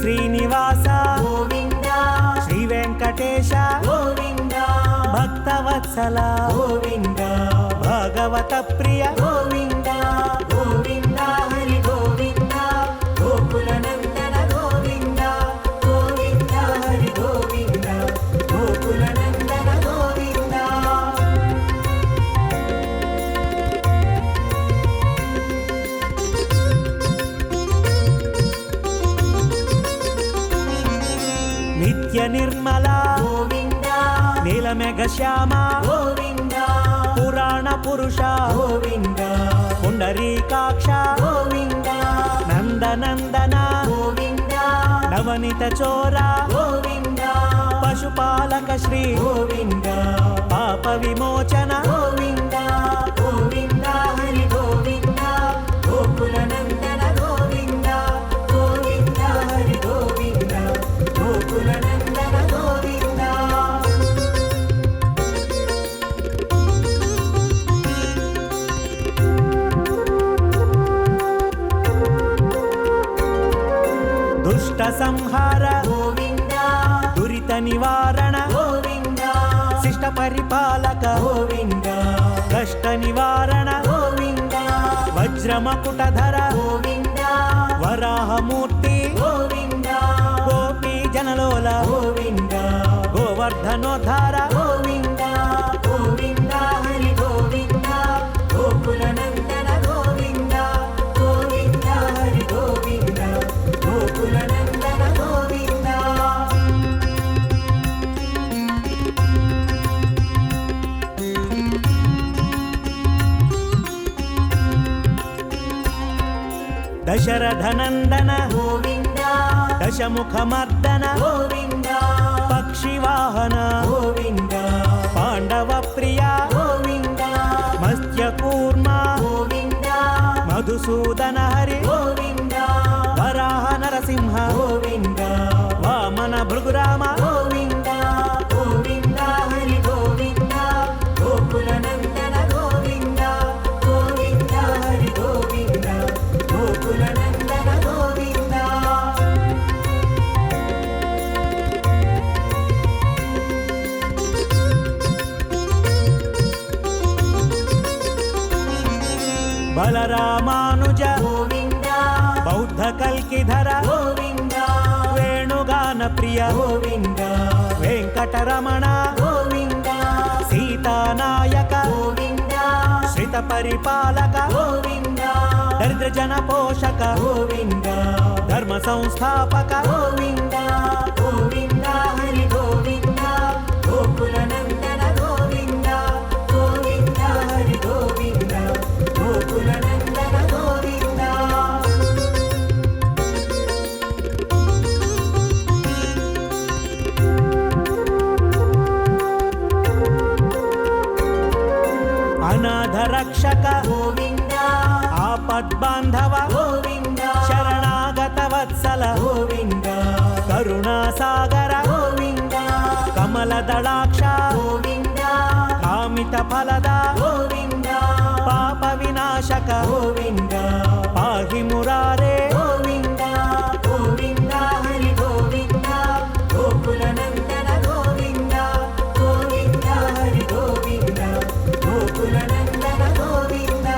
శ్రీనివాస గోవింద శ్రీ వెంకటేశ గోవింద భక్తవత్సల గోవింద భాగవత ప్రియ గోవింద గోవింద హరి గోవింద గోకుల నందన గోవింద గోవింద హరి గోవింద గోకుల నందన గోవింద నిత్య నిర్మల గోవింద నీలమేఘ శ్యామ గోవింద పురాణ పురుష గోవింద పుండరీకాక్ష గోవింద నందనందన గోవింద నవనిత చోర గోవింద పశుపాలక శ్రీ గోవింద పాప విమోచన గోవింద గోవింద హరి గోవింద గోకుల నందన గోవింద గోవింద హరి గోవింద గోకుల నందన గోవింద దుష్ట సంహార గోవింద దురిత నివారణ గోవింద శిష్ట పరిపాలక గోవింద కష్ట నివారణ గోవింద వజ్రమకుటధర గోవింద వరాహమూర్తి గోవింద గోపీ జనలోల గోవింద గోవర్ధనోద్ధార గోవింద గోవింద హరి గోవింద గోకుల నందన గోవింద గోవింద హరి గోవింద గోకుల నందన గోవింద దశరథనందన గోవింద దశముఖమర్దన గోవింద పక్షివాహన గోవింద పాండవ ప్రియ గోవింద మత్స్యకూర్మ గోవింద మధుసూదన హరి గోవింద వరాహ నరసింహ గోవింద వామన భృగురామ గోవింద గోవింద హరి గోవింద గోకుల నందన గోవింద గోవింద హరి గోవింద గోకుల నందన గోవింద బలరామానుజ గోవింద బౌద్ధ కల్కిధర గోవింద వేణుగాన ప్రియ గోవింద వెంకటరమణ గోవింద సీతానాయక గోవింద శ్రిత పరిపాలక గోవింద దరిద్ర జన పోషక గోవింద ధర్మ సంస్థాపక గోవింద గోవింద హరి గోవింద గోకుల నందన గోవింద గోవింద హరి గోవింద గోకుల నందన గోవింద అనాథ రక్షక గోవింద ఆపద్బాంధవ గోవింద శరణాగత వత్సల గోవింద కరుణాసాగర గోవింద కమల దళాక్ష గోవింద కామిత ఫలద గోవింద పాప వినాశక గోవింద పాహి మురారే గోవింద గోవింద హరి గోవింద గోకుల నందన గోవింద గోవింద హరి గోవింద గోకుల నందన గోవింద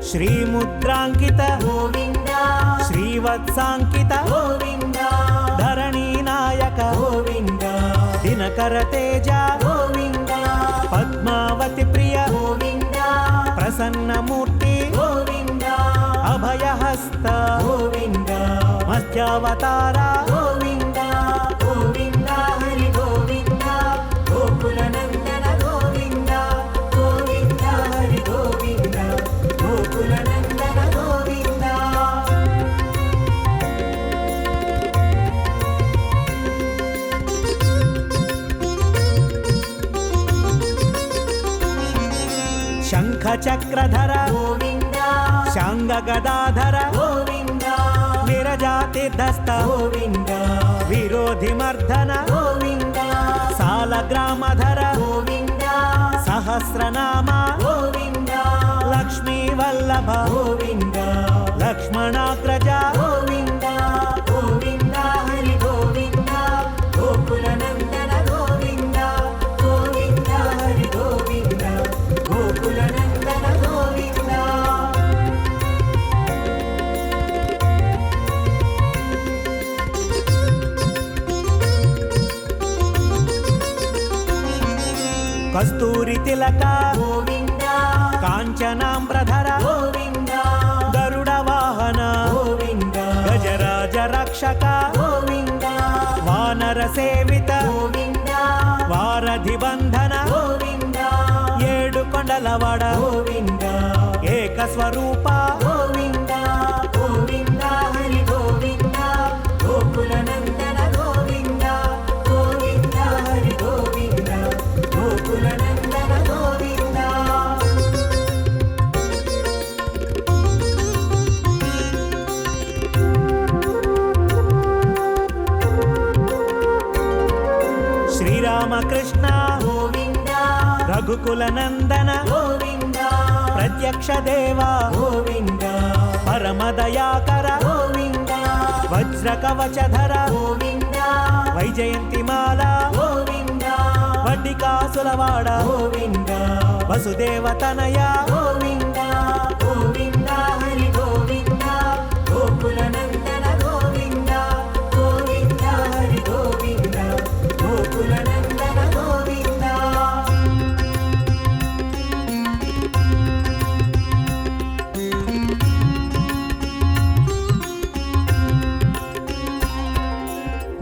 శ్రీముద్రాంకిత గోవింద శ్రీవత్సాంకిత గోవింద ధరణీ నాయక గోవింద దినకర తేజ గోవింద పద్మావతి ప్రియ గోవింద ప్రసన్నమూర్తి గోవింద అభయహస్త గోవింద మత్స్యావతార గోవింద గోవింద హరి గోవింద గోకుల నందన గోవింద గోవింద హరి గోవింద గోకుల నందన గోవింద శంఖ చక్రధర గోవింద శాంగ గదాధర గోవింద విరజాతిర్ధస్త గోవింద విరోధి మర్దన గోవింద సాల సాలగ్రామధర గోవింద సహస్రనామ గోవింద లక్ష్మీ వల్లభ గోవింద లక్ష్మణాగ్రజ గోవింద గోవింద హరి గోవింద గోకుల నందన గోవింద గోవింద హరి గోవింద గోకుల నందన గోవింద కస్తూరి తిలక గోవింద కాంచనాంబ్రధర గోవింద గరుడ వాహన గోవింద గజరాజ రక్షక గోవింద వానర సేవిత గోవింద వారధి బంధన గోవింద ఏడు కొండలవాడ గోవింద ఏక స్వరూప గోవింద గోవింద హరి గోవింద గోకుల నందన గోవింద గోవింద హరి గోవింద గోకుల నందన గోవింద శ్రీరామకృష్ణ గోవింద రఘుకుల నందన గోవింద ప్రత్యక్ష దేవ గోవింద పరమదయాకర గోవింద వజ్ర కవచధర గోవింద వైజయంతిమాల గోవింద వడ్డికాసులవాడ గోవింద వసుదేవ తనయ గోవింద గోవింద హరి గోవింద గోకుల నందన గోవింద గోవింద హరి గోవింద గోకుల నందన గోవింద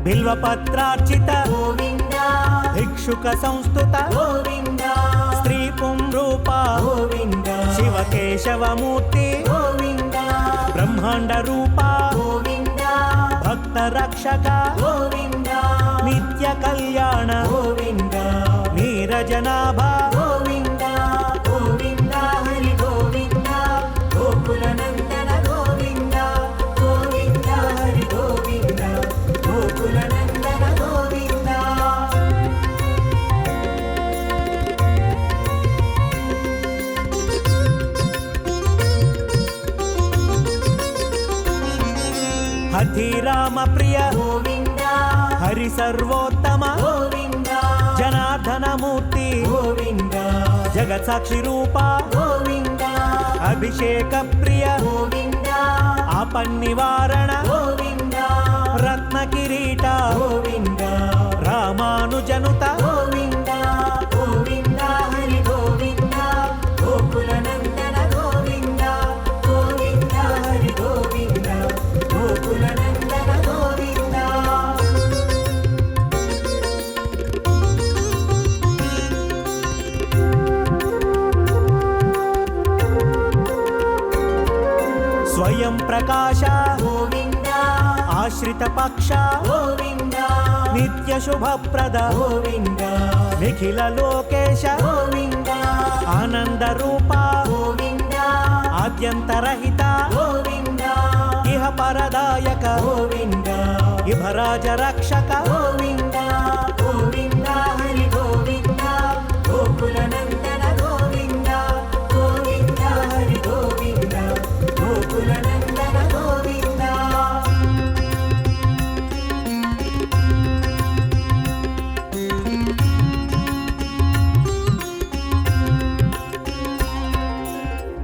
బిల్వపత్రార్చిత గోవింద భిక్షుక సంస్థుత గోవింద స్త్రీ పుంరూప గోవింద శివకేశవమూర్తి గోవింద బ్రహ్మాండ రూప గోవింద భక్త రక్షక గోవింద నిత్య కళ్యాణ గోవింద నీరజనాభ గోవింద గోవింద హరి గోవింద గోకుల నందన గోవింద గోవింద హరి గోవింద గోకుల నందన గోవింద హఠీరామ ప్రియ గోవింద హరి సర్వోత్తమ గోవింద జనార్దన మూర్తి గోవింద జగత్ సాక్షి రూప గోవింద అభిషేక ప్రియ గోవింద ఆపన్నివారణ గోవింద రత్న కిరీట గోవింద రామానుజనుత గోవింద గోవింద హరి గోవింద గోకుల నందన గోవింద గోవింద హరి గోవింద గోకుల నందన గోవింద స్వయం ప్రకాశ గోవింద ఆశ్రిత పక్ష గోవింద నిత్య శుభప్రద గోవింద నిఖిల లోకేశ గోవింద ఆనంద రూప గోవింద ఆద్యంతరహిత గోవింద ఇహ పరదాయక గోవింద ఇభరాజ రక్షక గోవింద గోవింద హరి గోవింద గోకుల నందన గోవింద గోవింద హరి గోవింద గోకుల నందన గోవింద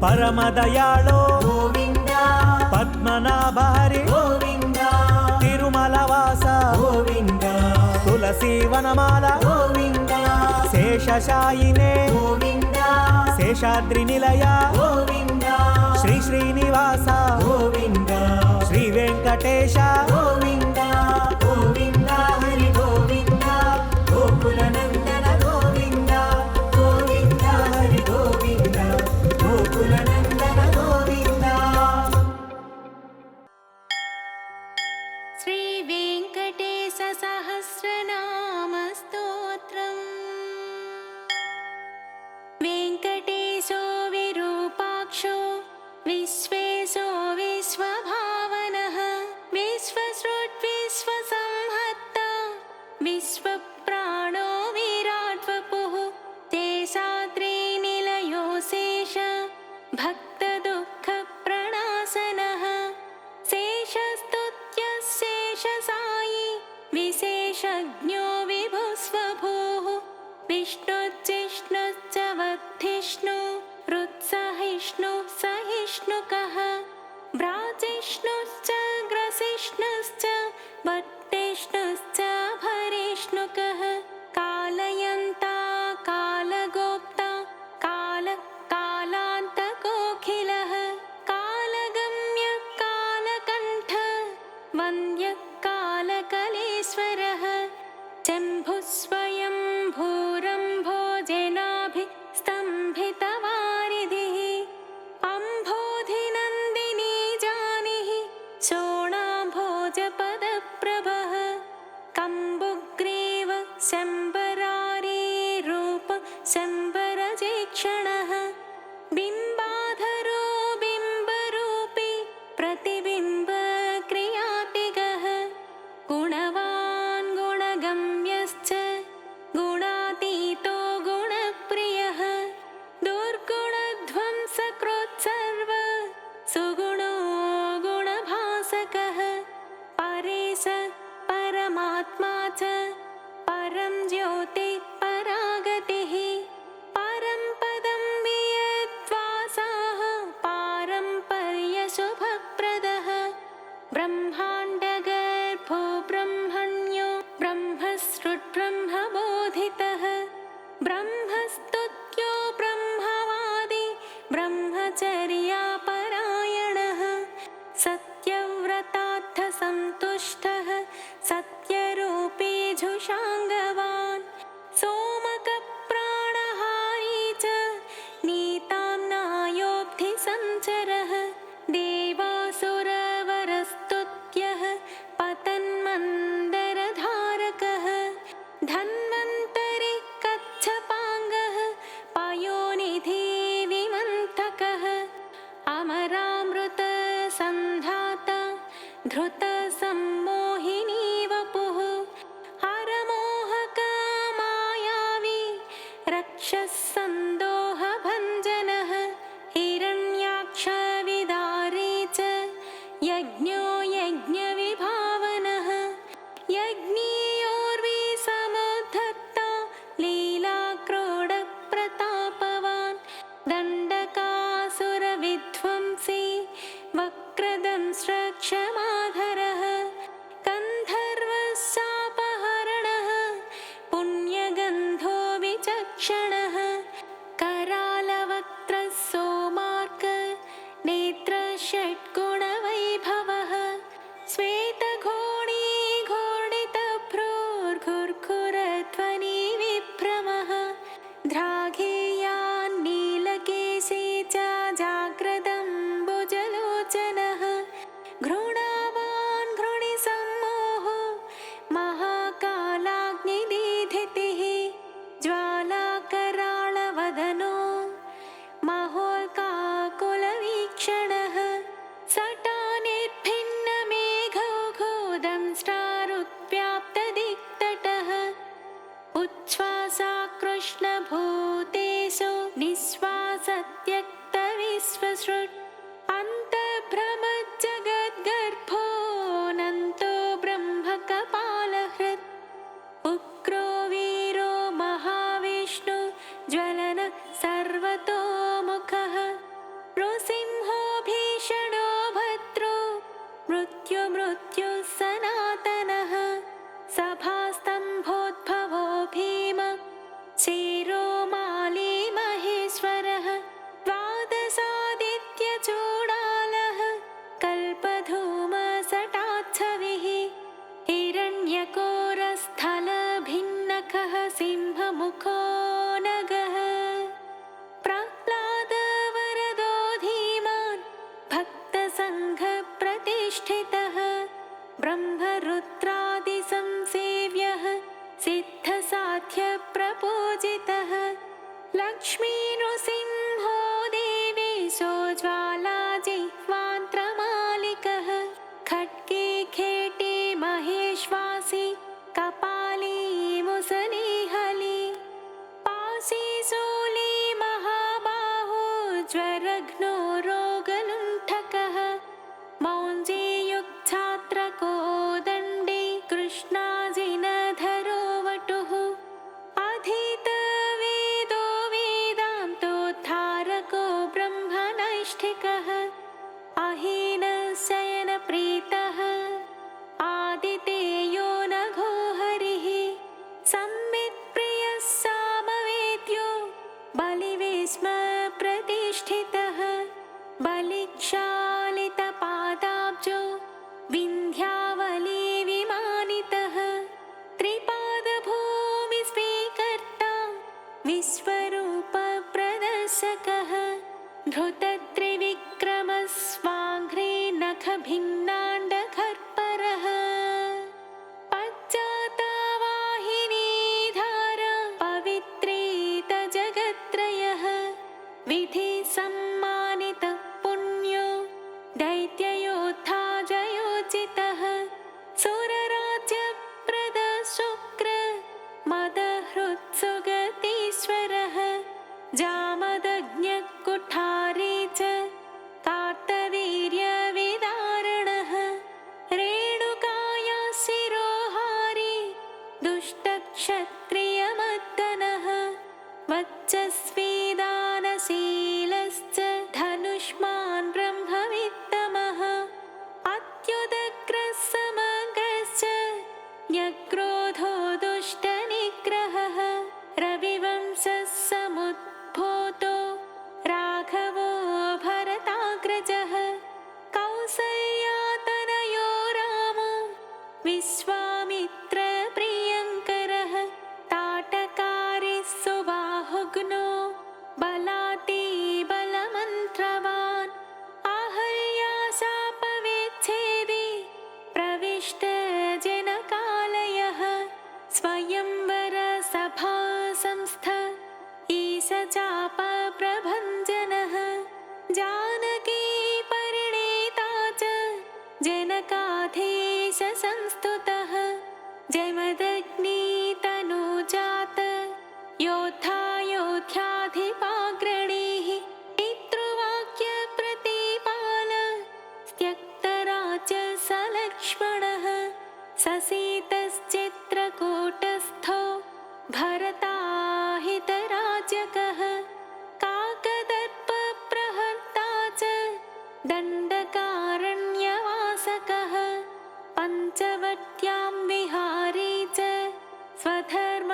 పరమదయాళో గోవింద పద్మనాభ హరి గోవింద తిరుమల వాస గోవింద తులసి వనమాల గోవింద శేషశాయినే గోవింద శేషాద్రి నిలయ గోవింద శ్రీ శ్రీనివాస గోవింద శ్రీ వెంకటేశ గోవింద గోవింద హరి గోవింద గోకుల నందన గోవింద గోవింద హరి గోవింద గోకుల నందన గోవింద శ్రీ వెంకటేశ సహస్రనామ స్తోత్రం వెంకటేశో విరూపాక్షో విశ్వేశో విశ్వభావనః విశ్వసృష్టి वसिष्णुः सहिष्णुकः भ्राजिष्णुश्च ग्रसिष्णुश्च वट्टिष्णुश्च भरिष्णुकः कालयन्ता कालगोप्ता कालान्तकोऽखिलः कालगम्य कालकण्ठ वन्द्य कालकलेश्वरः शम्भुः स्वयं भूरम्भोजनाभिस्तम्भितवारिधिः अम्भोधिनन्दिनी जानिः शोणाम्भोजपदप्रभः कम्बुग्रीव शम्बरारीरूप शम्बरजेक्षणः बिम्बाधरो बिम्बरूपी प्रतिबिम्बक्रियातिगः गुणवान् गुणगम्यश्च गुणातीतो गुणप्रियः दुर्गुणध्वंसकृत्सर्व सुगुणो गुणभासकः परेश परमात्मा च परं ज्योतिः परागतिः परं पदं वियद्वासाः पारम्पर्यशुभप्रदः ब्रह्माण्डगर्भो ब्रह्मण्यो ब्रह्मसृट्ब्रह्मबोधितः ब्रह्मस्तुत्यो ब्रह्मवादी ब्रह्मचर्यापरायणः सत्यव्रतार्थसन्तुष्टः सत्यरूपी झुषाङ्गवान् सोमकप्राणहारी च नीताम्नायोऽब्धिसञ्चरः देवासुरवरस्तुत्यः पतन्मन्दरधारकः धन्वन्तरि कच्छपाङ्गः पयोनिधि विमन्थकः अमरामृतसन्धाता धृतसम्मोहिनी वपुः हरमोहकमायावी रक्षःसन्दोहभञ्जनः हिरण्याक्षविदारी च यज्ञो यज्ञविभावनः यज्ञीयोर्विसमुद्धत्ता लीलाक्रोडप्रतापवान् दण्डकासुरविध्वंसी वक्रदंष्ट्रक्षमाधरः गन्धर्वशापहरणः पुण्यगन्धो विचक्षणः करालवक्त्रः सोमार्क नेत्रषड्गुणवैभवः श्वेतघोणी घोडितभ्रूर्घुर्घुरध्वनिविभ्रमः द्राघेयान्नीलकेशी च जाग्रदम्बुजलोचनः घृणावान् घृणिसम्मोहो महाकालाग्निदीधितिः ज्वालाकराळवदनो महोल्काकुलवीक्षणः सटानिर्भिन्नमेघौघोदंष्ट्रारुत्व्याप्तदिक्तटः उच्छ्वासाकृष्णभूतेषु निःश्वासत्यक्तविश्वसृट् अन्तर्भ्रमज्जगद्गर्भोऽनन्तो ब्रह्मकपालहृत् उग्रो वीरो महाविष्णु ज्वलन सर्वतोमुखः नृसिंहो भीषणो भद्रो मृत्युः सनातनः सभास्तम्भोद्भवो भीम क्षीरोमाली महेश्वरः द्वादशादित्यचूडालः कल्पधूमसटाच्छविः हिरण्यकोरस्थलभिन्नकः सिंहमुखो नगः प्रह्लादवरदो धीमान् भक्तसङ्घप्रतिष्ठितः ब्रह्मरुद्रादिसंसेव्यः सिद्धसाध्यप्रपूजितः लक्ष्मीनृसिंहो देवेशो ज्वालाजिह्वान्त्रमालिकः खड्गे खेटे महेश्वासी कपाली मुसलिहली पाशी शूली महाबाहो ज्वरघ्नो रोगलुण्ठकः मौञ्जीयुक्छात्रकोदण्डी कृष्णाजिनधरो वटुः अधीतवेदो वेदान्तोद्धारको ब्रह्मण दाष्टिकः अहीनशयनप्रीतः आदितेयो नघो हरिः संवित्प्रियः सामवेद्यो बलिवेश्म प्रतिष्ठितः बलिक्षालितपादाब्जो विन्ध्यावली विमानितः त्रिपादभूमिस्वीकर्ता विश्वरूपप्रदर्शकः धृतत्रिविक्रमस्वाङ्घ्रे नखभिन्नाण्डखर्परः पश्चातावाहिनीधारा पवित्रेतजगत्त्रयः विधिसम्मानितः पुण्यो दैत्ययोद्धा जयोचितः सुरराज्यप्रदशुक्र मदहृत्सुगतीश्वरः जामदग्न्यकुठारी च कार्तवीर्यविदारणः रेणुकाया शिरोहारी दुष्टक्षत्रियमर्दनः वच्चस्वी दानशीलश्च धनुष्मान् ब्रह्मवित्तमः अत्युदग्रः समग्रश्च न्यक्रोधो दुष्टनिग्रहः रविवंशः समुद्भूतो राघवो भरताग्रजः कौसल्यातनयो रामो विश्वामित्रप्रियङ्करः ताटकारिः सुबाहुघ्नो बलातिबलमन्त्रवान् आहल्याशापविच्छेदी प्रविष्टजनकालयः स्वयंवरसभा संस्थ ईशचापप्रभञ्जनः जानकी परिणीता च जनकाधीशसंस्तुतः जमदग्नितनुजात योद्धायोध्याधिपाग्रणीः पितृवाक्यप्रतिपाल त्यक्तराज्यसलक्ष्मणः ससीतश्चित्रकूटस्थो भरताहितराज्यकः काकदर्पप्रहर्ता च दण्डकारण्यवासकः पञ्चवट्यां विहारी च स्वधर्मपरिपोषकः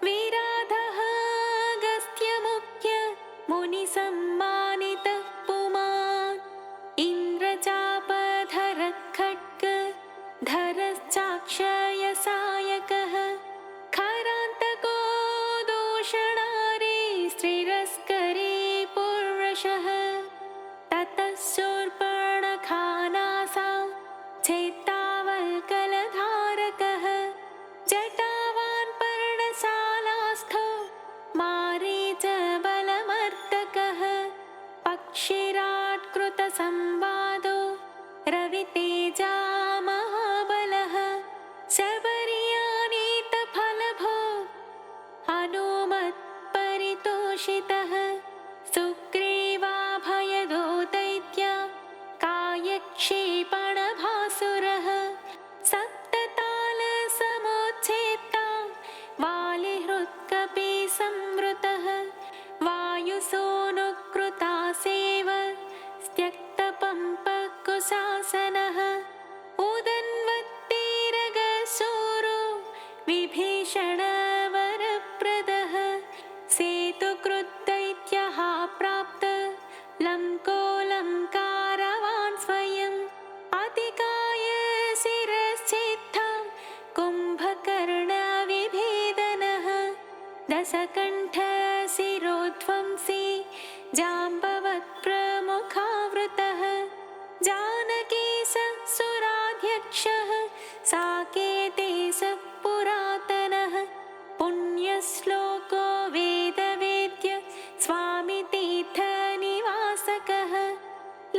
विराधः अगस्त्यमुख्य मुनिसम्मानितः पुमान् इन्द्रचापधरः खड्ग धरश्चाक्षयसायकः खरान्तको दूषणारी स्त्रिरस्करी पुरुषः ततः शूर्पणखानासा चेतावल्कलधारकः जटावान् पर्णशालास्थो मारीचबलमर्दकः पक्षिराट्कृतसंवादो रवितेजा महाबलः शबर्यानीतफलभो हनुमत्परितोषितः सुग्रीवाभयदो दैत्य कायक्षेपणभासुरः सप्ततालसमुच्छेत्ता वालिहृत्कपिसंवृतः वायुसूनुकृतासेव त्यक्तपम्पकुशासनः उदन्वत्तीरगशूरो विभीषणवरप्रदः सेतुकृद्दैत्यः प्राप्त लङ्कोलङ्कारवान् स्वयम् अतिकाय शिरश्चेत्था कुम्भकर्णविभेदनः दशकण्ठशिरोध्वंसी जाम्बवत्प्रमुखावृतः जानकीशः सुराध्यक्षः साकेतेशः पुरातनः पुण्यश्लोको वेदवेद्य स्वामितीर्थनिवासकः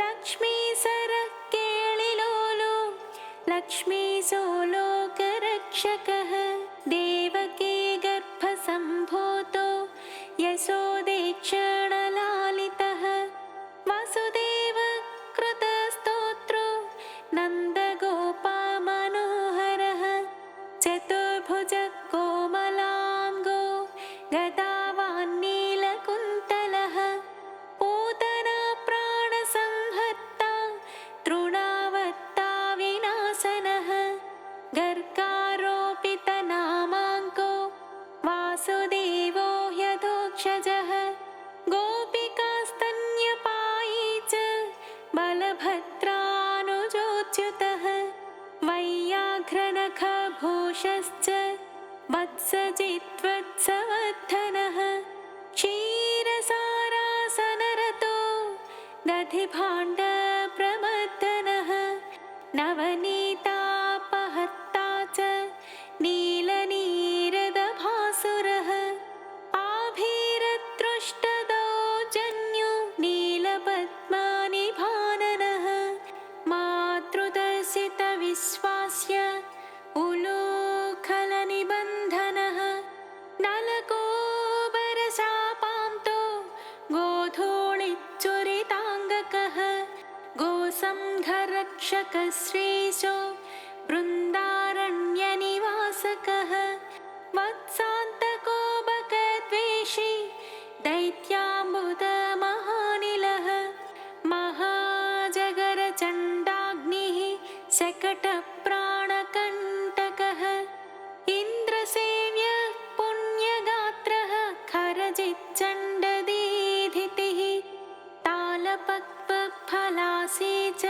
लक्ष्मीसरः केळिलोलो लक्ष्मीसोलोकरक्षकः देवकी गर्भसम्भूतो यशोदेक्षणलालितः वसुदेव कृतस्तोत्रो नन्दगोपमनोहरः चतुर्भुजः कोमलाङ्गो गदावान्नीलकुन्तलः दधिभाण्डप्रमर्दनः नवनीतापहर्ता च नीलनीरदभासुरः आभीरतृष्टदौजन्यो नीलपद्मानिभाननः मातृदर्शितविश्वास्य उलूखलनिबन्धनः नलकोबरशापान्तो गोधूलिचुरिताङ्गकः गोसंघरक्षकश्रीशो बृन्दारण्यनिवासकः वत्सान्तको बकद्वेषी दैत्याम्बुदमहानिलः महाजगरचण्डाग्निः शकटप्राणकण्टकः इन्द्रसेव्यः पुण्यगात्रः खरजिच्चण्डदीधितिः तालपक्वफलासी च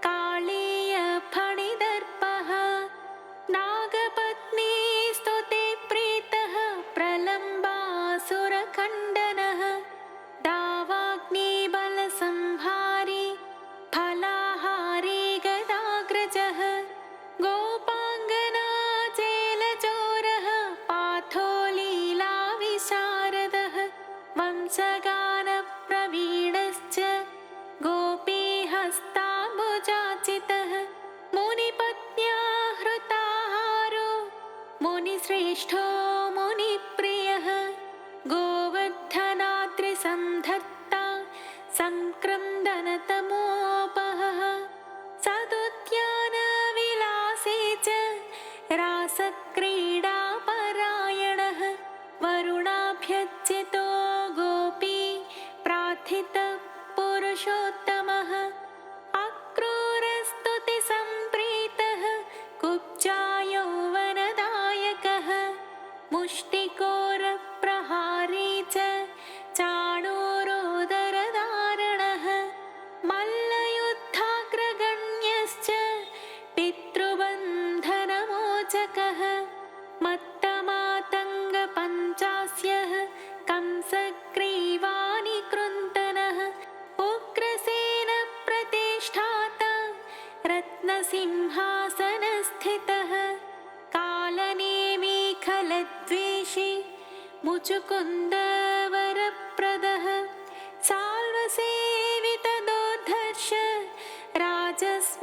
कालीयफणिदर्पः नागपत्नी स्तुते प्रीतः प्रलम्बासुरखण्डनः दावाग्निबलसंहारी फलाहारी गदाग्रजः गोपाङ्गनाचेलचोरः पाथो लीलाविशारदः वंशगानप्रवीणश्च गोपीहस्ताम्बुजाचितः मुनिपत्न्या हृताहारो मुनिश्रेष्ठो मुनिप्रियः गोवर्धनाद्रिसन्धत्ता सङ्क्रन्दनतमोपहः सदुद्यानविलासी च रासक्रीडापरायणः वरुणाभ्यर्चितो गोपी प्रार्थितः पुरुषोत्तमः अक्रूरस्तुतिसम्प्रीतः कुब्जायौवनदायकः मुष्टिकोरप्रहारी च चाणूरोदरधारणः मल्लयुद्धाग्रगण्यश्च पितृबन्धनमोचकः मत्तमातङ्गपञ्चास्यः कंसग्रीवानिकृन्तनः उग्रसेनप्रतिष्ठाता रत्नसिंहासनस्थितः कालनेमीखलद्वेषी मुचुकुन्दवरप्रदः साल्वसेवितदोद्धर्ष राजस्मयनिवारणः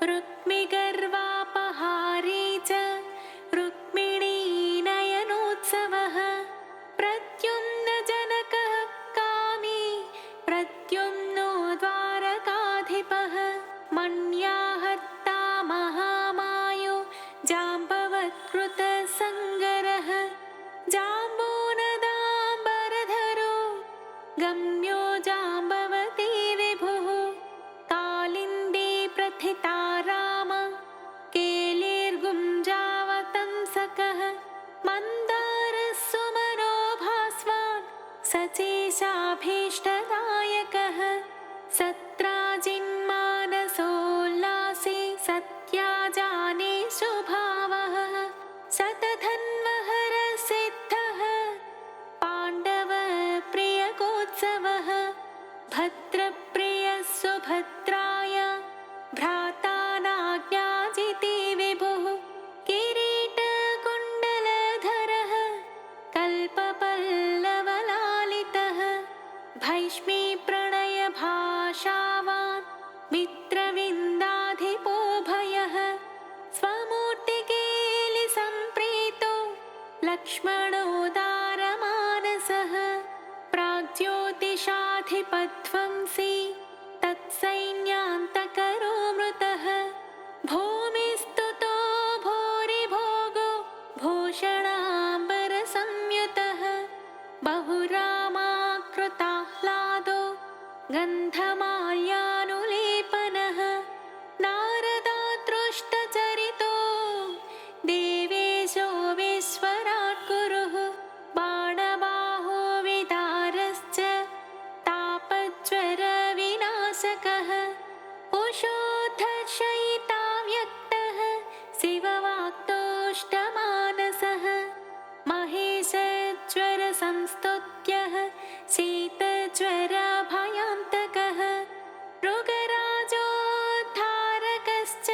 रुक्मिगर्वापहारी च रुक्मिणीनयनोत्सवः प्रद्युम्नजनकः कामी प्रद्युम्नो द्वारकाधिपः मण्याहर्ता महामायो जाम्बवत्कृतसङ्गरः जाम्बूनदाम्बरधरो गम्यो जाम्बवती विभुः कालिन्दी प्रथिता राम केलिर्गुञ्जावतंसकः मन्दारस्सुमनो भास्वान् सचेशाभीष्टदायकः सत्राजिन्मानसोल्लासी सत्याजाने स्वभावः शतधन्वहरसिद्धः पाण्डवप्रियकोत्सवः भद्रप्रियः सुभद्राय भ्रातानाज्ञाजिति विभुः किरीटकुण्डलधरः कल्पपल्लवलालितः भैष्मीप्रणयभाषावान् मित्रविन्दाधिपोभयः स्वमूर्तिकेलिसम्प्रीतो लक्ष्मणोदारमानसः प्राग्ज्योतिषाधिपध्वंसी तत्सैन्यान्तकरो मृतः भूमिस्तुतो भूरिभोगो भूषणाम्बरसंयुतः बहुरामाकृताह्लादो गन्धमाल्यानुलेपनः नारदादृष्टचरितो देवेशो विश्वराट् गुरुः बाणबाहो विदारश्च तापज्वरविनाशकः उषोद्धर्षयिता व्यक्तः शिववाक्तोष्टमानसः महेशज्वरसंस्तुत्यः शीतज्वरविनाशकः ज्वरभयान्तकः मृगराजोद्धारकश्च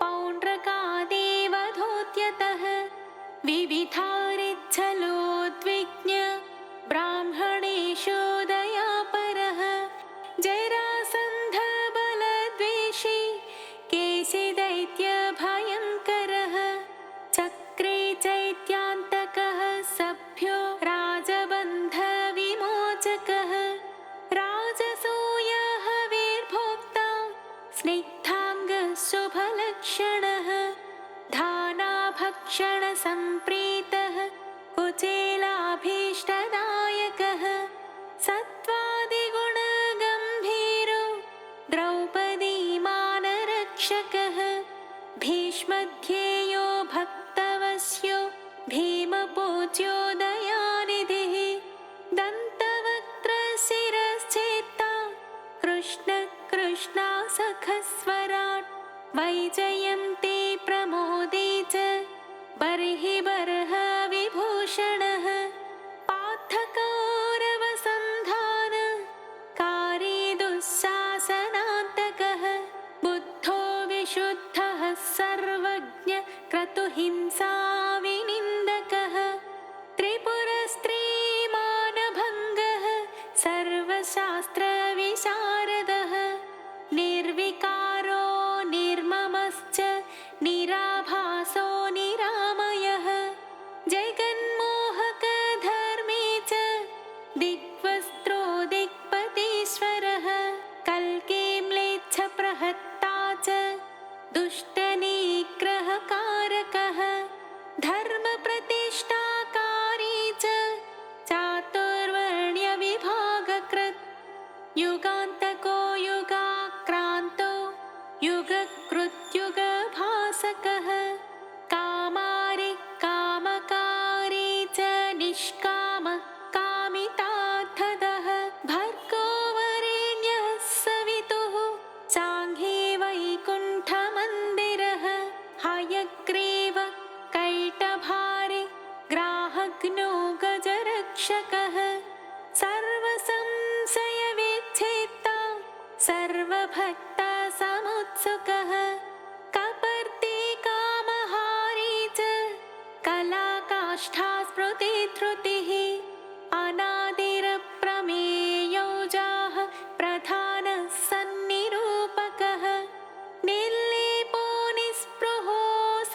पौण्ड्रकादेवधूत्यतः विविधारिच्छलोद्विग्न ब्राह्मणेषु दयापरः जरासन्धबलद्वेषी केशिदैत्यभयङ्करः चक्रे चैत्यान्तकः सभ्यो राजबन्धविमोचकः राजसूयहविर्भोक्ता स्निग्धाङ्गशुभलक्षणः धानाभक्षणसम्प्रीतः कुचेलाभीष्टदायकः सत्त्वादिगुणगम्भीरो द्रौपदीमानरक्षकः भीष्मध्येयो भक्तवस्यो भीमपूज्यो दयानिधिः दन्तवक्त्रशिरश्चेत्ता कृष्णकृष्णासखस्वराट् वैजयन्ती प्रमोदे च बर्हिबर्ह विभूषणः पार्थकौरवसन्धान कारी दुःशासनान्तकः बुद्धो विशुद्धः सर्वज्ञ क्रतुहिंसा विनिन्दकः त्रिपुरस्त्रीमानभङ्गः सर्वशास्त्रविशारदः निर्विकारो निर्ममश्च निराभासो निरामयः जगन्मोहकधर्मे च दिग्वस्त्रो दिक्पतीश्वरः कल्के म्लेच्छप्रहत्ता च दुष्टनिग्रहकारकः धर्मप्रतिष्ठाकारी च चातुर्वर्ण्यविभागकृत् युगान्तको युगाक्रान्तो युगकृत्युगभासकः कामारि कामकारी च निष्काम कामितार्थदः भर्गो वरेण्यः सवितुः साङ्घे वैकुण्ठमन्दिरः हयग्रीव कैटभारि ग्राहग्नो गजरक्षकः सर्वसंशयविच्छेत्ता सर्वभक्तसमुत्सुकः कपर्दिकामहारी च कलाकाष्ठा स्मृतिधृतिः अनादिरप्रमेयौजाः प्रधानः सन्निरूपकः निर्लेपो निःस्पृहो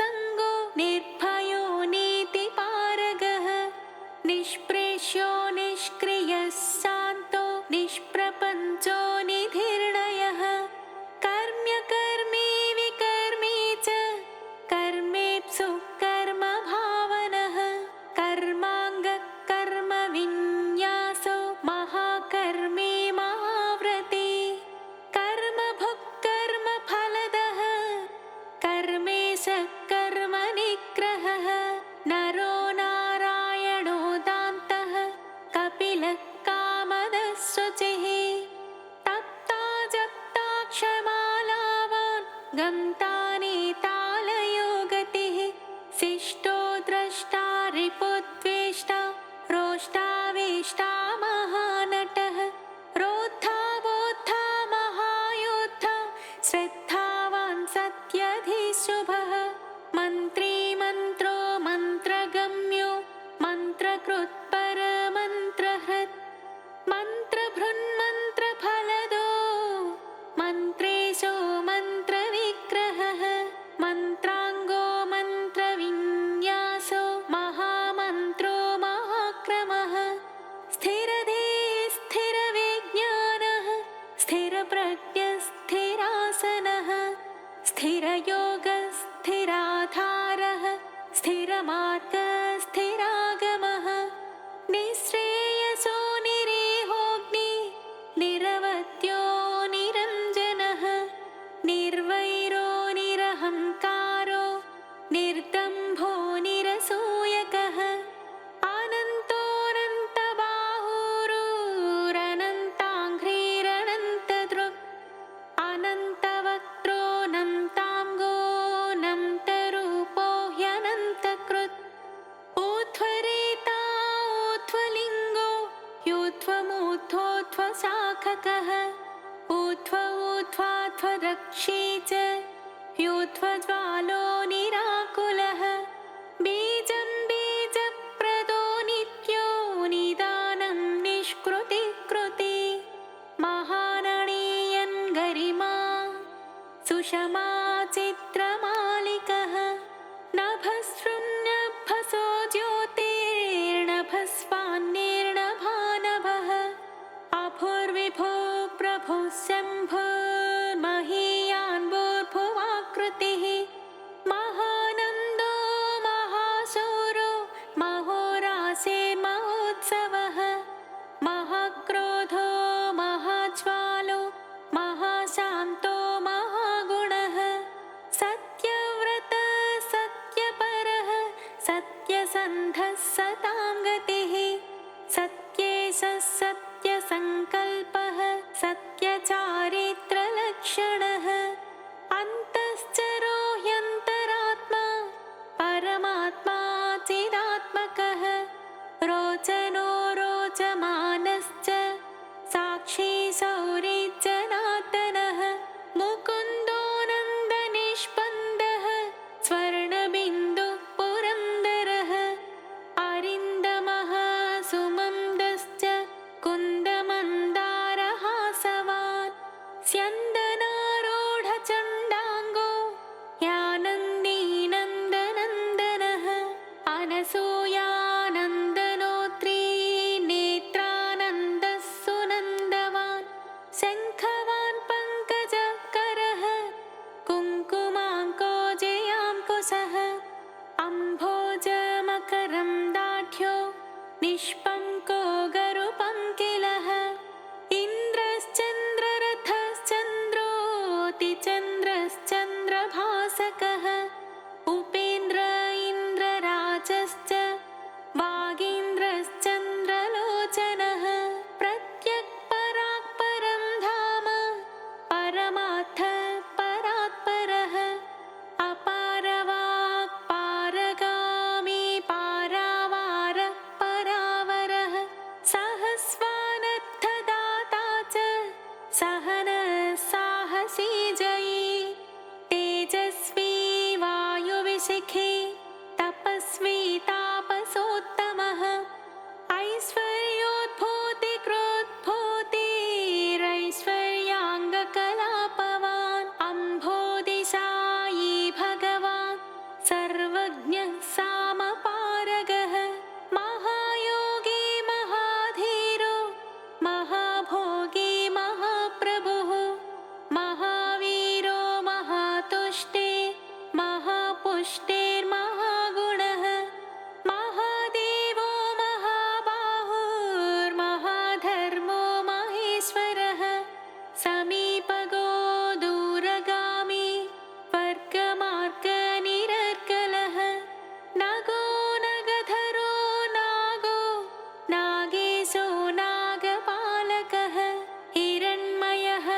सङ्गो निर्भयो नीतिपारगः निष्प्रेष्यो निष्क्रियः शान्तो निष्प्रपञ्चो निधिर्णयः कर्म्यकर्मी विकर्मी च कर्मेप्सु कर्मभावनः कर्माङ्गकर्मविन्यासो महाकर्मी महाव्रती कर्मभुक्कर्मफलदः कर्मेश कर्मनिग्रहः नरो नारायणो दान्तः कपिलः कामदः शुचिः तप्ता जप्ता क्षमालावान् गन्ता नीतालयो गतिः शिष्टो द्रष्टा रिपुद्वेष्टा रोष्टावेष्टा महानटः रोद्धा बोद्धा महायोद्धा श्रद्धावान् सत्यधिशुभः मन्त्री मन्त्रो मन्त्रगम्यो मन्त्रकृत्परमन्त्रहृत् मन्त्रभृन्मन्त्रफलदो मन्त्रेशो मन्त्रविग्रहः मन्त्राङ्गो मन्त्रविन्यासो महामन्त्रो महाक्रमः स्थिरधे स्थिरविज्ञानः स्थिरप्रज्ञः स्थिरासनः स्थिरयोगः स्थिराधारः स्थिरमार्गः स्थिरागमः निःश्रेयसो निरीहोऽग्नि निरवद्यो निरञ्जनः निर्वैरो निरहङ्कारो निर्दम्भो निरसूयकः अनन्तोऽनन्तबाहुरुरनन्ताङ्घ्रिरनन्तदृक् अनन्तवक्त्रोऽनन्ताङ्गो नन्तरूपो ह्यनन्तकृत् शाखकः ऊर्ध्वरक्षे च यूर्ध्वज्वालो निराकुलः बीजं बीजप्रदो नित्यो निदानं निष्कृतिकृते महानणीयन् गरिमा सुषमा चित्रमालिकः नभस्सृन्नभसो ज्योतिर्नभस्वान्निर्नभानभः अभुर्विभो प्रभुः शम्भुर्महीयान्भुर्भुवाकृतिः महानन्दो महाशूरो महोरासेर्महोत्सवः महाक्रोधो महाज्वालो महाशान्तो महागुणः सत्यव्रतः सत्यपरः सत्यसन्धः सतां गतिः सत्येशः सत्यसङ्कल्पः सत्यचारित्रलक्षणः अन्तश्चरो ह्यन्तरात्मा परमात्मा चिदात्मकः रोचनो रोचमानश्च साक्षी सौरी जनार्दनः मुकुन्दो नन्दनिष्पन्दः स्वर्णबिन्दुः पुरन्दरः अरिन्दमः सुमन्दश्च कुन्दमन्दारहासवान् स्यन्दनारूढचण्डाङ्गो यानन्दी नन्दनन्दनः अनसूयानन्दनोत्री नेत्रानन्दः सुनन्दवान् शङ्खवान् पङ्कजकरः कुङ्कुमाङ्को जयाङ्कुशः अम्भोजमकरं दाढ्यो निष्पङ्को गरुपङ्किलः इन्द्रश्चन्द्ररथश्चन्द्रोऽतिचन्द्रश्चन्द्रभासकः उपेन्द्र इन्द्रराजश्च वागीन्द्रश्चन्द्रलोचनः प्रत्यक्पराक्परं धाम परमार्थः परात्परः अपारवाक् पारगामी पारावारः परावरः सहस्वानर्थदाता च सहनः साहसी जयी तेजस्वी वायुविशिखी तपस्वी तापसोत्तमः ऐश्वर्योद्भूतिकृद्भूतिरैश्वर्याङ्गकलापवान् अम्भोदिशायी भगवान् सर्वज्ञः सामपारगः महायोगी महाधीरो महाभोगी महाप्रभुः महावीरो महातुष्टे महापुष्टिर्महागुणः महादेवो महाबाहुर्महाधर्मो महेश्वरः समीपगो दूरगामी वर्गमार्गनिरर्गलः नगो नगधरो नागो नागेशो नागपालकः हिरण्मयः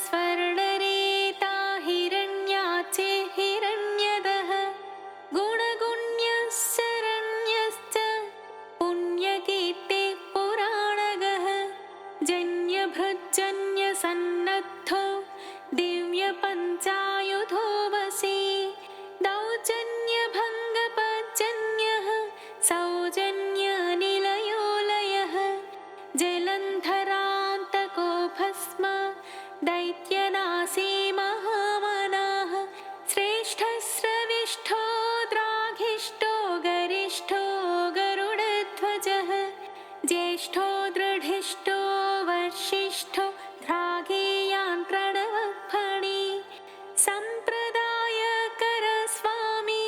स्वर्णरेता हिरण्याचे हिरण्यदः गुणगुण्यश्चरण्यश्च पुण्यकीर्तिः पुराणगः जन्यभृज्जन्यसन्नद्धो दिव्यपञ्चायुधो वशी दौर्जन्यभङ्गपज्जन्यः सौजन्यनिलयोलयः जलन्धरान्तको भस्म दैत्यनाशी महामनाः श्रेष्ठस्रविष्ठो द्राघिष्ठो गरिष्ठो गरुडध्वजः ज्येष्ठो दृढिष्ठो वर्षिष्ठो द्राघीयान् प्रणवफणी सम्प्रदायकरस्वामी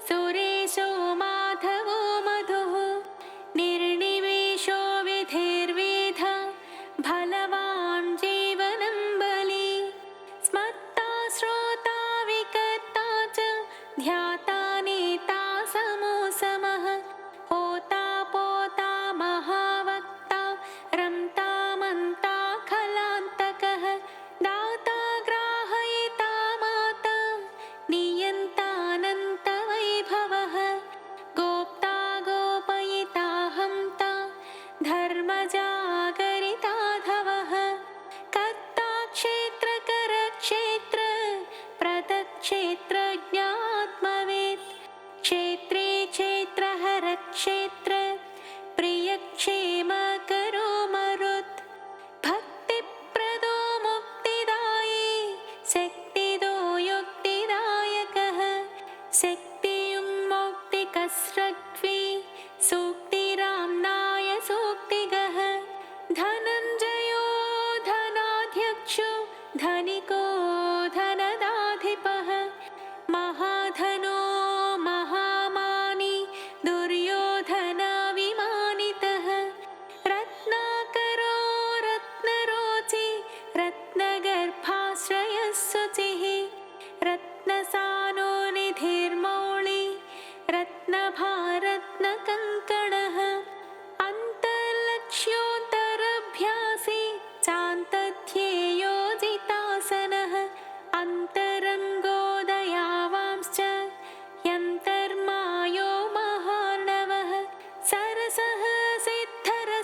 सुरेशो माधवो मधुः निर्निमेषो विधिर्वेद बलवान् जीवनं बली स्मर्ता श्रोता विकर्ता च ध्याता नेता समो समः होता पोता महावक्ता रमता मन्ता खल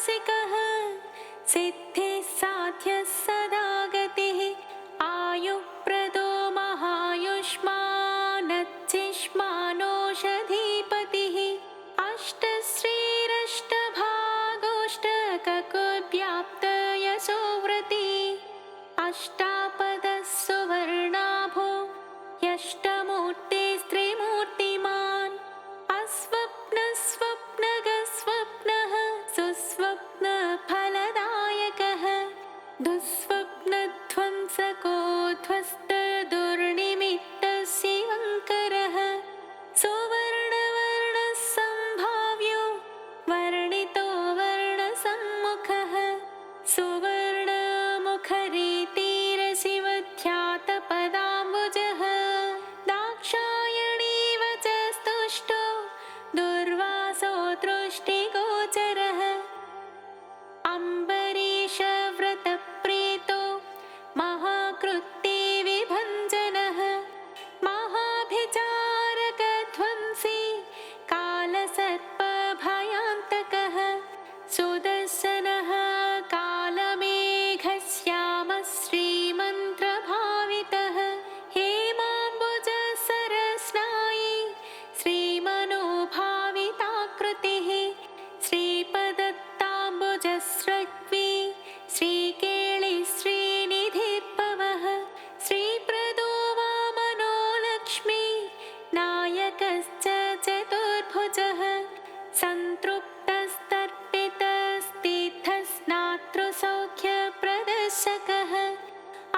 मानसिकः सिद्धिः साध्यः सदा गतिः आयुःप्रदो महायुष्मानच्चिष्मानौषधीपतिः अष्टश्रीरष्टभागोष्टककुव्याप्त यशोव्रती अष्टापदः सुवर्णाभो यष्टमूर्तिस्त्रिमूर्तिमान् अस्वप्नस्वप्नगस्वप्नः सुस्वप्नफलदायकः दुःस्वप्नध्वंसको ध्वस्तदुर्निमित्तः शिवङ्करः सुवर्णवर्णसम्भाव्यो वर्णितो वर्णसम्मुखः सुवर्णमुखरीतिरशिवध्यातपदाम्बुजः दाक्षायणीव च स्तुष्टो दुर्वासो दृष्टिगोचरः अम्बरीषव्रतप्रीतो महाकृत्ये विभञ्जनः महाभिचारकध्वंसी कालसर्पभयान्तकः सुदर्शनः कालमेघश्यामः श्रीमन्त्रभावितः हेमाम्बुजसरस्नायी श्रीमनोभाविताकृतिः श्रीपदत्ताम्बुजस्रग्वी श्रीकेळि श्रीनिधिपवः श्रीप्रदो वामनो लक्ष्मी नायकश्च चतुर्भुजः सन्तृप्तस्तर्पितस्तीर्थस्नातृसौख्यप्रदर्शकः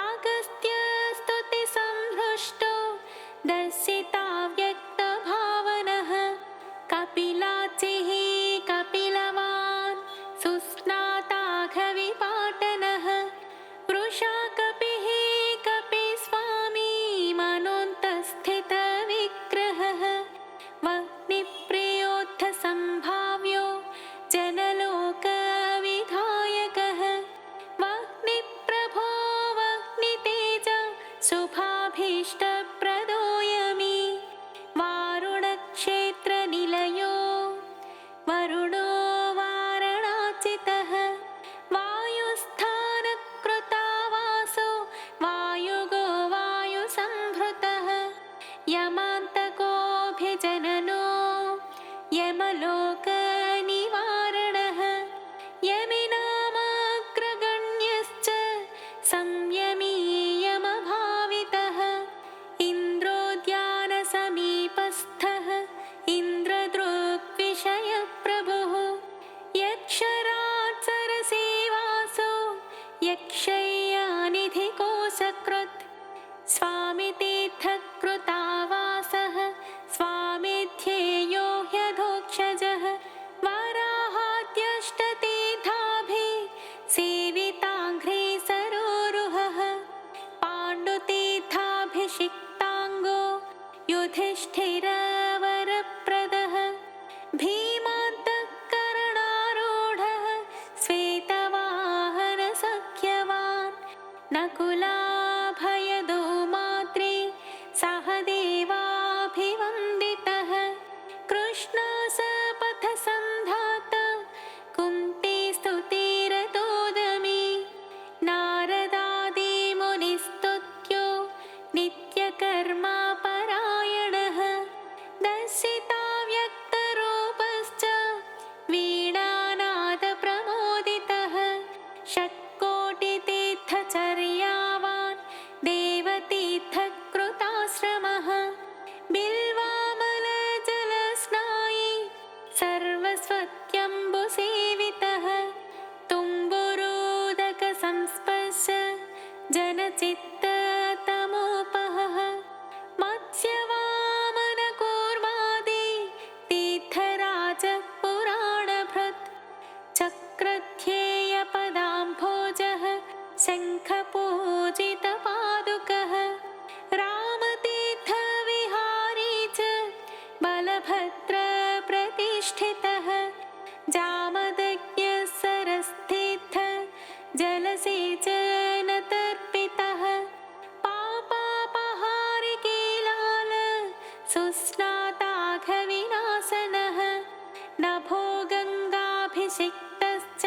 अगस्त्यस्तुतिसंहृष्टो दर्शिताव्यक्तभावनः कपिलाचिः कपिलवान् सुस्नाताघविपाटनः वृषाकपिः कपिस्वामी मनोन्तस्थितविग्रहः वह्निप्रियोत्थसम्भाव्यो जनलोकविधायकः वह्निप्रभो वह्नितेज शुभाभीष्टप्रदोऽयमी वारुणक्षेत्रनिलयो वरुणो वारणाचितः वायुस्थानकृतावासो वायुगो वायुसंभृतः यमान्तकोऽभिजननो यमलोकनिवारणः यमिनामग्रगण्यश्च संयमी यमभावितः इन्द्रोद्यानसमीपस्थः इन्द्रदृग्विषयप्रभुः यक्षराट्सरसेवासो यक्षय्यानिधिकोशकृत् स्वामितीर्थकृतावासः स्वामिध्येयो ह्यधोक्षजः वराहाद्यष्टतीर्थाभिः सेविताङ्घ्रि सरोरुहः पाण्डुतीर्थाभिषिक्ताङ्गो युधिष्ठिरवरप्रदः भीमान्तःकरणारूढः श्वेतवाहनसख्यवान् नकुलाभयदो मात्रे सहदेवाभिवन्दितः कृष्णासपथसन्धाता कुन्तीस्तुतिरतोदमी नारदादिमुनिस्तुत्यो नित्यकर्मापरायणः दर्शिताव्यक्तरूपश्च वीणानादप्रमोदितः षट्कोटितीर्थचर्यावान् देवतीर्थकृताश्रमः बिल्वामलजलस्नायी सर्वस्वत्यम्बुसेवितः तुम्बुरोदकसंस्पर्श जनचित्ततमोपहः मत्स्यवामनकूर्मादि तीर्थराजः पुराणभृत् चक्रध्येयपदाम्भोजः शङ्खपूजितपादुकः रामतीर्थविहारी च बलभद्रप्रतिष्ठितः जामदग्न्यसरस्तीर्थ जलसेचनतर्पितः पापापहारिकेलाल सुस्नाताघविनाशनः नभो गङ्गाभिषिक्तश्च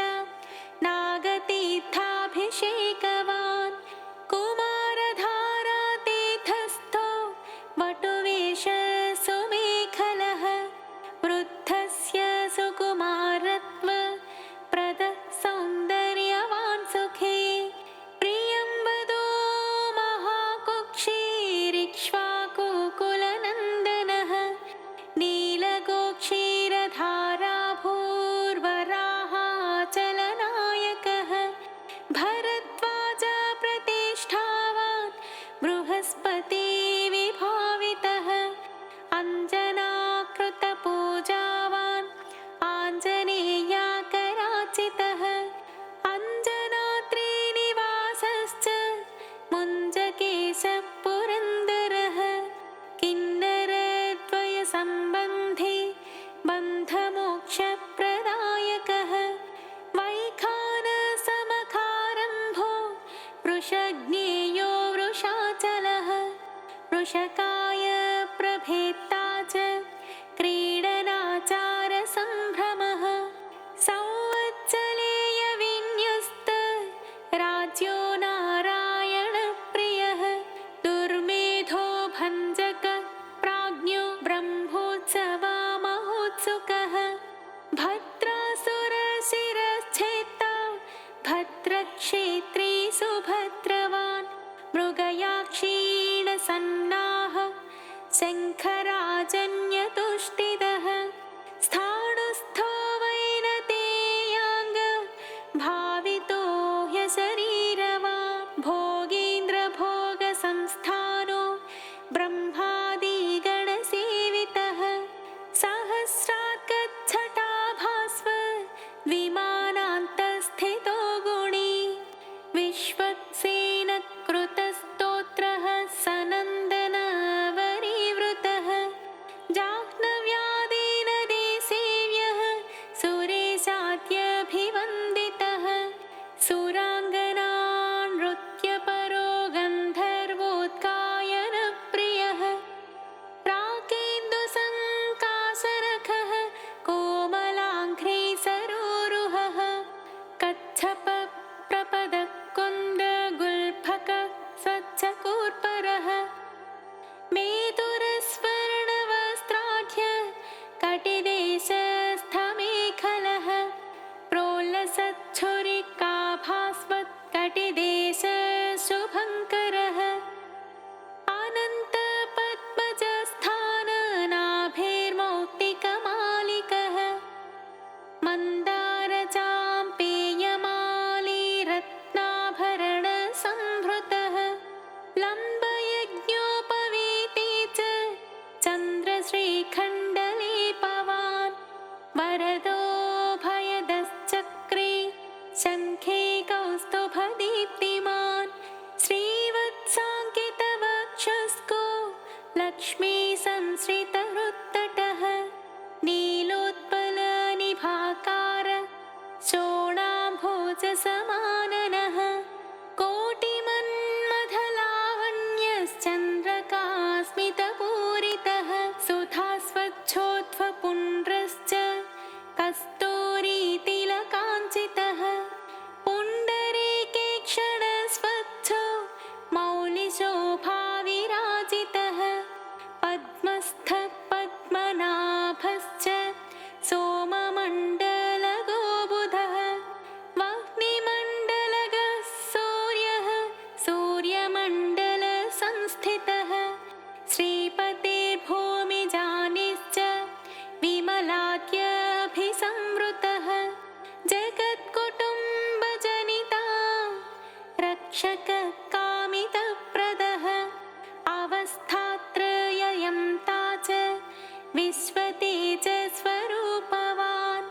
कृषकाय प्रभेत्ता च क्रीडनाचारसम्भ्रमः संवत्सलेयविन्यस्त राज्यो नारायणप्रियः दुर्मेधो भञ्जक प्राज्ञो ब्रह्मोत्सवामहोत्सुकः भद्रासुरशिरश्छेत्ता भद्रक्षेत्री सुभद्रवान् मृगयाक्षीणसन्नाह शङ्खराजन्यतुष्टिदः स्थाणुस्थो वैनतेयाङ्ग भावितो ह्यशरीरवान् भोगीन्द्रभोगसंस्थानो ब्रह्मादिगणसेवितः सहस्रार्कच्छटाभास्व विमानान्तस्थितो गुणी विश्वक्सेनकृतस्तोत्रः सनन्दनवरीवृतः जाह्नव्यादेनदेसेव्यः सुरेशाद्यभिवन्दितः सुराङ्गनानृत्यपरो गन्धर्वोत्कायनप्रियः प्राकेन्दुसङ्काशरखः कोमलाङ्घ्रे सरोरुहः कच्छपप्रपदकुन्दगुल्फकः स्वच्छकूर्परः मेदुरस्वर्णवस्त्राढ्य कटिदेशस्थमेखलः प्रोल्लसच्छुरिकाभास्वत्कटिदेशशुभङ्करः अनन्तपद्मजस्थाननाभेर्मौक्तिकमालिकः मन्दारचाम्पेयमालीरत्नाभरणसम्भृतः लम्बयज्ञोपवीते च चन्द्रश्रीखण्डलेपवान् वरदो भयदश्चक्रे शङ्खे कौस्तुभदीप्तिमान् श्रीवत्साङ्कितवक्षस्को लक्ष्मीसंश्रितहृत्तटः नीलोत्पलनिभाकार शोणाम्भोजसमाननः कोटिमन्मथलावण्यश्चन्द्रकास्मितपूरितः सुधास्वच्छोत्फपुण्ड्रश्च कस्तूरीतिलकाञ्चितः पुण्डरीकेक्षणस्वच्छो मौलिशोभाविराजितः पद्मस्थः पद्मनाभश्च सोममण्डलगोबुधः वह्निमण्डलगः सूर्यः सूर्यमण्डलसंस्थितः श्रीपतेर्भूमिजानिश्च विमलाद्यभिसंवृतः जगत्कुटुम्बजनिता रक्षकः कामितप्रदः अवस्थात्रययन्ता च विश्वतेजस्वरूपवान्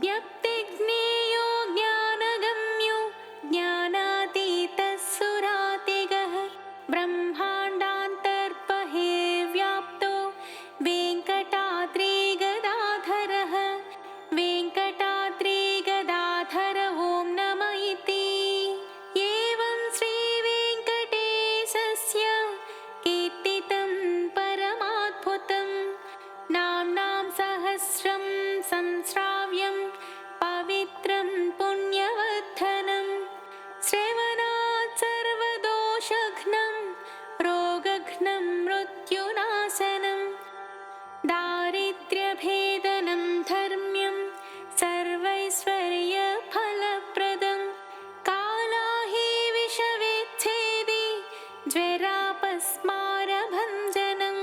ज्ञप्तिज्ञेयो ज्ञानगम्यो ज्ञानातीतः सुरातिगः ब्रह्माण्डान्तर्बहिर्व्याप्तो वेङ्कटाद्रिगदाधरः वेङ्कटाद्रिगदाधर ॐ नमः इति एवं श्रीवेङ्कटेशस्य कीर्तितं परमाद्भुतं नाम्नां सहस्रं संश्राव्यं पवित्रं पुण्यवर्धनं श्रवणात् सर्वदोषघ्नं रोगघ्नं मृत्युनाशनं दारिद्र्यभेदनं धर्म्यं सर्वैश्वर्यफलप्रदं कालाहि विषवेच्छेदि ज्वरापस्मारभञ्जनं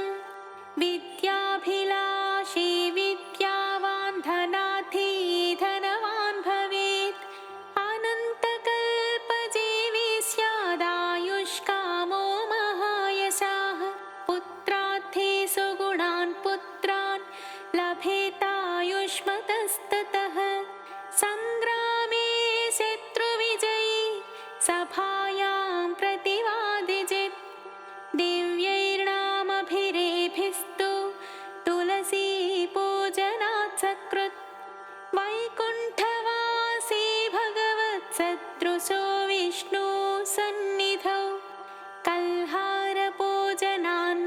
विद्याभिलाषी विद्यावान् धनार्थी धनवान् भवेत् अनन्तकल्पजीवी स्यादायुष्कामो महायशाः पुत्रार्थे सुगुणान् पुत्रान् लभेतायुष्मतस्ततः सङ्ग्रामे शत्रुविजयी सभायां प्रतिवादिजित् दिव्यैर्नामभिरेभिस्तु तुलसीपूजनात् सकृत् वैकुण्ठवासी भगवत्सदृशो विष्णु सन्निधौ कल्हारपूजनान्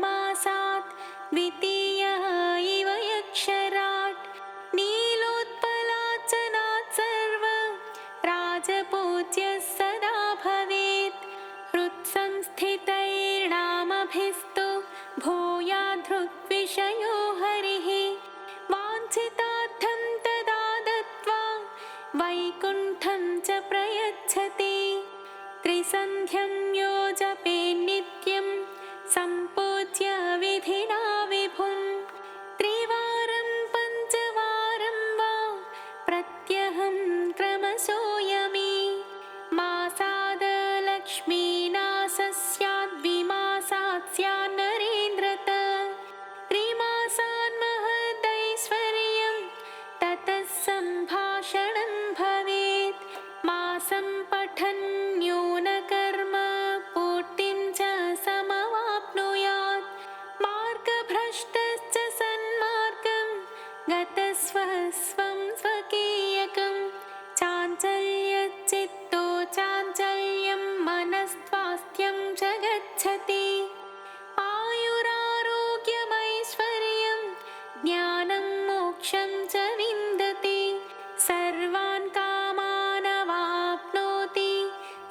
ऋषयो हरिः वाञ्छितार्थं तदा दत्त्वा वैकुण्ठं च प्रयच्छति त्रिसन्ध्यं यो जपेन्नित्यं सम्पूज्य विधिना विभुं त्रिवारं पञ्चवारं वा प्रत्यहं क्रमशोऽयमी मासादलक्ष्मीनाशः स्याद्विमासात् स्यान्नरेन्द्रत त्रिमासान् महदैश्वर्यं ततः सम्भाषणं भवेत् मासं पठन्न्यूनकर्म पूर्तिं च समवाप्नुयात् मार्गभ्रष्टश्च सन्मार्गं गतस्वस्वं स्वकीयकं चाञ्चल्यचित्तो चाञ्चल्यं मनस्त्वास्थ्यं च गच्छति आयुरारोग्यमैश्वर्यं ज्ञानं मोक्षं च विन्दति सर्वान् कामानवाप्नोति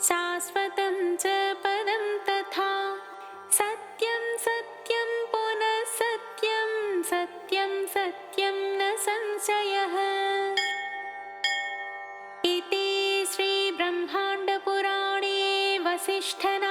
शाश्वतं च पदं तथा सत्यं सत्यं पुनः सत्यं सत्यं सत्यं न संशयः इति श्रीब्रह्माण्डपुराणे वसिष्ठनारदसंवादे